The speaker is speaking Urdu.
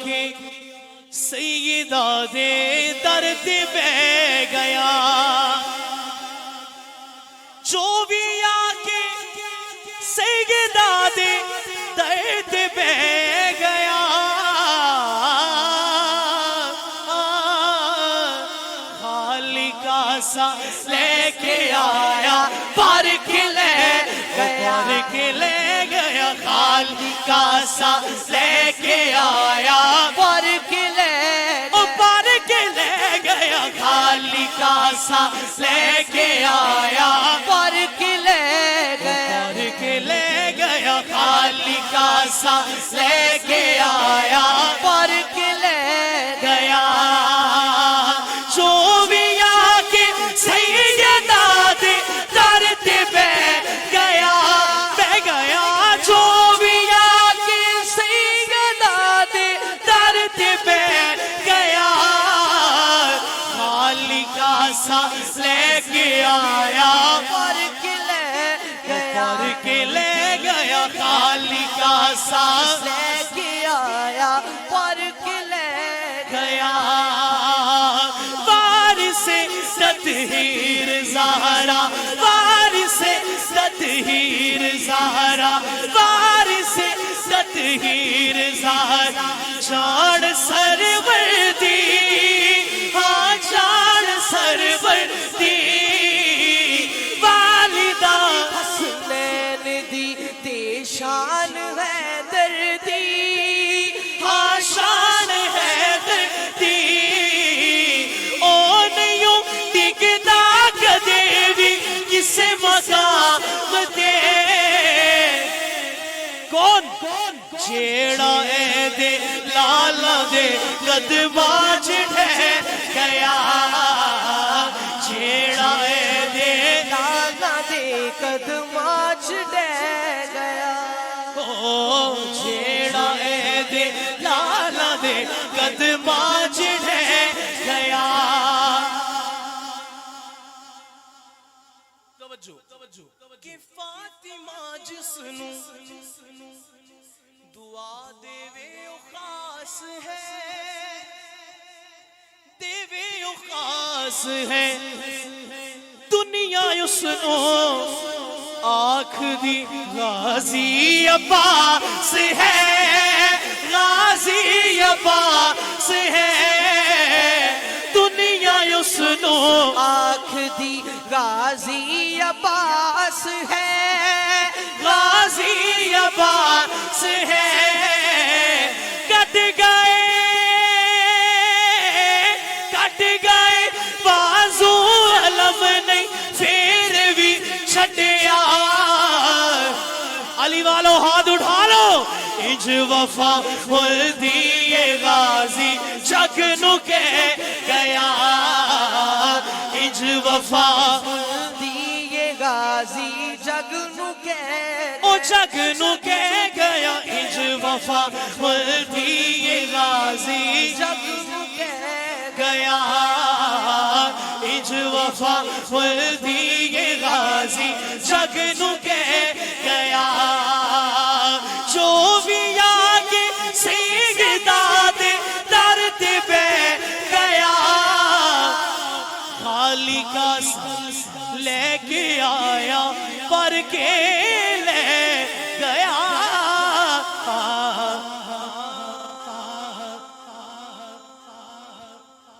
کے سیدہ دے درد بہ گیا، جو بھی آکے سیدہ دے درد بہ گیا، خالقہ سا لے کے آیا پر کے لے گیا، خالقہ سا لے کے آیا پر کے لے گیا، خالقہ سا لے کے آیا پر کے لے گیا، خالقہ سا لے کے آیا پر کے لے گیا، جو بھی آکے سیدہ دے درد بہ گیا، جو بھی آکے سیدہ دے درد بہ گیا، خالقہ سا لے کے آیا پر کے لے گیا، خالقہ سا لے کے آیا پر کے لے گیا، وارث تطہیر زہرا، وارث تطہیر زہرا، وارث تطہیر زہرا، جان سرور دی، ہاں جان سرور دی، والدہ حسنین دی تے شان ہے دردی، ہاں شان ہے دردی، او نیوں ٹکدا کدے بھی کسے مقام دے، کون جیڑا اے دے لالا دے قدماں ڈھہ گیا، جیڑا اے دے لالا دے قدماں ڈہ گیا، جیڑا اے دے لالا دے قدماں ڈھہ گیا، کہ فاطمہ جسنو دعا دے وے او خاص ہے، دے وے او خاص ہے، دنیا اسنو آنکھ دی غازی عباس ہے، غازی عباس ہے، دنیا اسنو آنکھ دی غازی عباس ہے، غازی عباس ہے، کٹ گئے بازو علم نہیں پھر بھی چھٹیا، علی والو ہاتھ اٹھا لو، اج وفا مردی غازی جگ نو کہہ گیا، اج وفا دی یہ غازی جگ نو کہہ او جگ نو کہہ گیا، اج وفا مردی غازی جگ نو کہہ گیا، اج وفا مردی غازی جگ نو کہہ گیا،